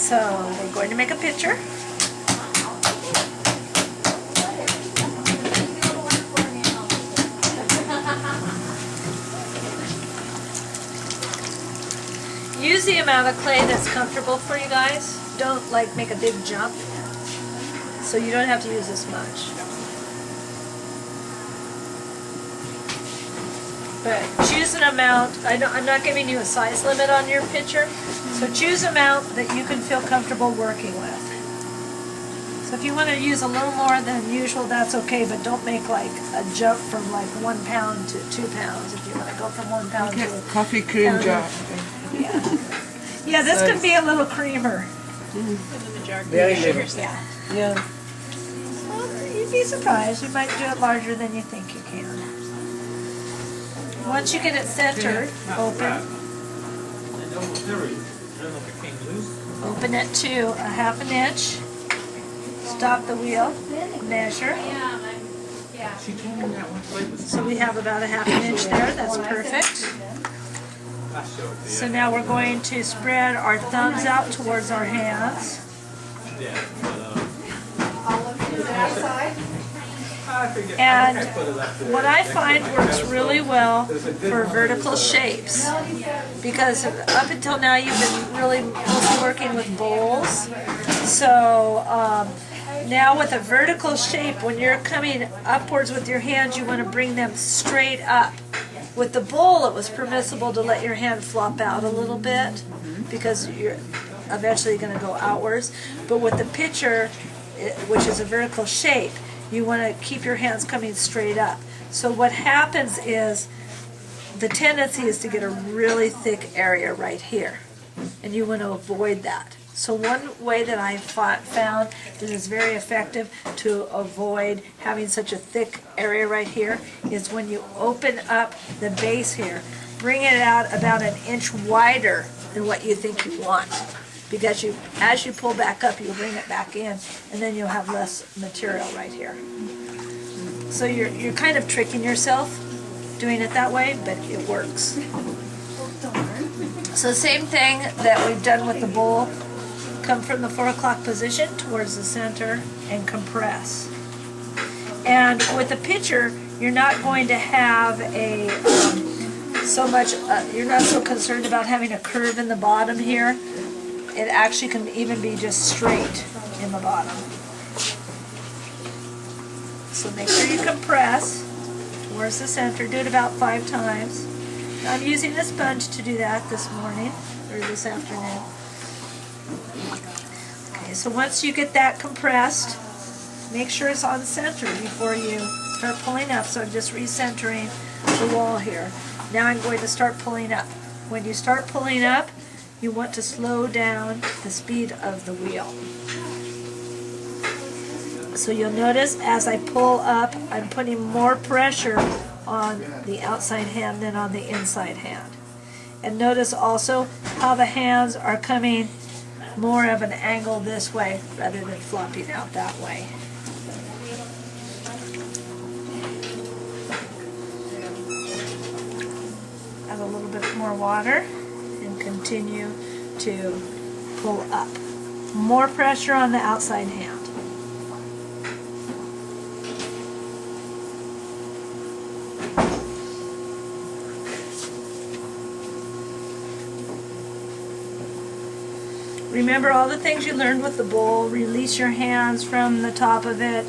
So we're going to make a picture. Use the amount of clay that's comfortable for you guys. Don't like make a big jump. So you don't have to use this much. But choose an amount. I'm not giving you a size limit on your picture. So choose an amount that you can feel comfortable working with. So if you want to use a little more than usual, that's okay, but don't make like a jump from like 1 pound to 2 pounds. If you want to go from 1 pound to a coffee cream pound. jar. Yeah, this could be a little creamer. Very little. Yeah. Yeah. Well, you'd be surprised. You might do it larger than you think you can. Once you get it centered, open it to a 1/2 inch. Stop the wheel, measure. So we have about a 1/2 inch there. That's perfect. So now we're going to spread our thumbs out towards our hands. And what I find works really well for vertical shapes, because up until now you've been really mostly working with bowls. So now with a vertical shape, when you're coming upwards with your hands, you want to bring them straight up. With the bowl, it was permissible to let your hand flop out a little bit because you're eventually going to go outwards. But with the pitcher, which is a vertical shape, you want to keep your hands coming straight up. So what happens is the tendency is to get a really thick area right here, and you want to avoid that. So one way that I found that is very effective to avoid having such a thick area right here is when you open up the base here, bring it out about 1 inch wider than what you think you want. Because as you pull back up, you'll bring it back in, and then you'll have less material right here. So you're kind of tricking yourself doing it that way, but it works. So same thing that we've done with the bowl. Come from the 4 o'clock position towards the center and compress. And with the pitcher, you're not going to have a you're not so concerned about having a curve in the bottom here. It actually can even be just straight in the bottom. So make sure you compress towards the center. Do it about 5 times. Now I'm using a sponge to do that this morning or this afternoon. Okay, so once you get that compressed, make sure it's on center before you start pulling up. So I'm just recentering the wall here. Now I'm going to start pulling up. When you start pulling up, you want to slow down the speed of the wheel. So you'll notice as I pull up, I'm putting more pressure on the outside hand than on the inside hand. And notice also how the hands are coming more of an angle this way rather than flopping out that way. Add a little bit more water and continue to pull up. More pressure on the outside hand. Remember all the things you learned with the bowl. Release your hands from the top of it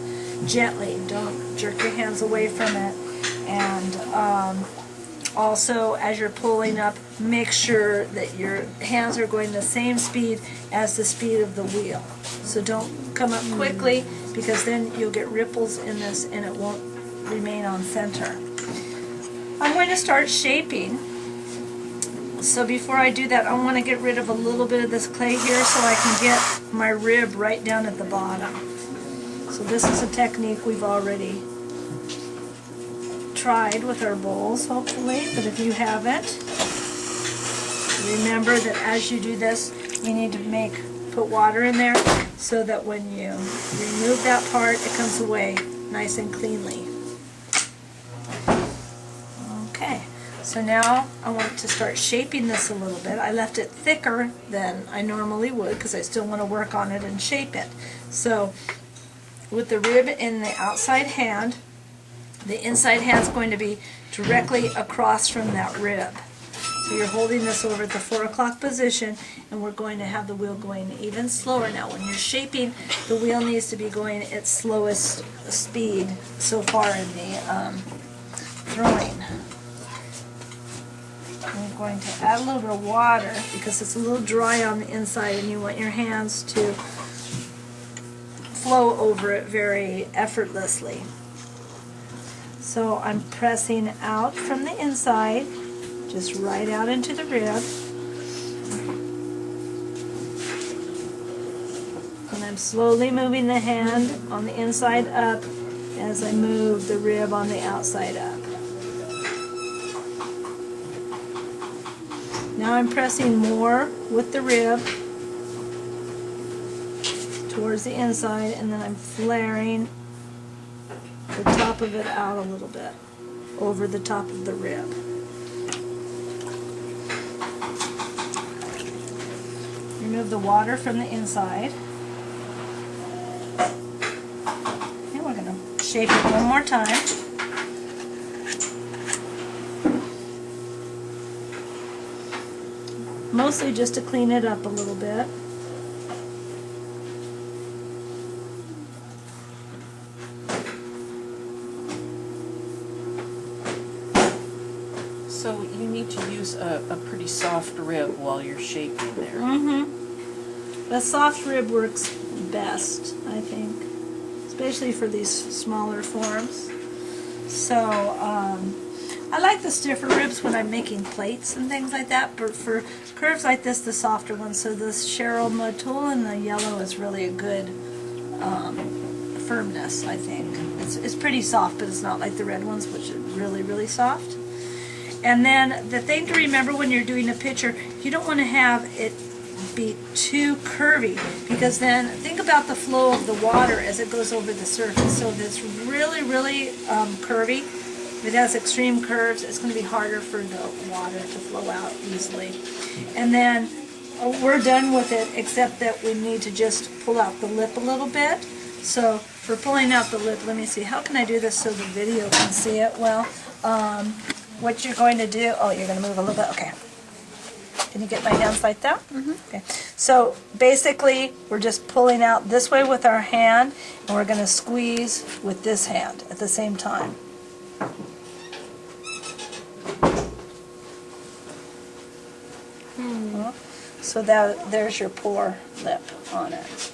gently. Don't jerk your hands away from it. And also, as you're pulling up, make sure that your hands are going the same speed as the speed of the wheel. So don't come up quickly, because then you'll get ripples in this and it won't remain on center. I'm going to start shaping. So before I do that, I want to get rid of a little bit of this clay here so I can get my rib right down at the bottom. So this is a technique we've already tried with our bowls, hopefully, but if you haven't, remember that as you do this, you need to put water in there so that when you remove that part, it comes away nice and cleanly. Okay. So now I want to start shaping this a little bit. I left it thicker than I normally would because I still want to work on it and shape it. So with the rib in the outside hand, the inside hand's going to be directly across from that rib. So you're holding this over at the 4 o'clock position, and we're going to have the wheel going even slower. Now when you're shaping, the wheel needs to be going at its slowest speed so far in the throwing. I'm going to add a little bit of water because it's a little dry on the inside and you want your hands to flow over it very effortlessly. So I'm pressing out from the inside, just right out into the rib. And I'm slowly moving the hand on the inside up as I move the rib on the outside up. Now I'm pressing more with the rib towards the inside, and then I'm flaring the top of it out a little bit over the top of the rib. Remove the water from the inside. And we're going to shape it one more time. Mostly just to clean it up a little bit. So you need to use a pretty soft rib while you're shaping there. A soft rib works best, I think, especially for these smaller forms. So I like the stiffer ribs when I'm making plates and things like that, but for curves like this, the softer ones. So this Cheryl Mud Tool in the yellow is really a good firmness, I think. It's pretty soft, but it's not like the red ones, which are really, really soft. And then the thing to remember when you're doing a picture, you don't want to have it be too curvy, because then think about the flow of the water as it goes over the surface. So if it's really, really curvy, if it has extreme curves, it's going to be harder for the water to flow out easily. And then we're done with it, except that we need to just pull out the lip a little bit. So for pulling out the lip, let me see, how can I do this so the video can see it well? What you're going to do, oh, you're going to move a little bit, okay. Can you get my hands like that? Okay. So basically, we're just pulling out this way with our hand, and we're going to squeeze with this hand at the same time. So there's your pour lip on it.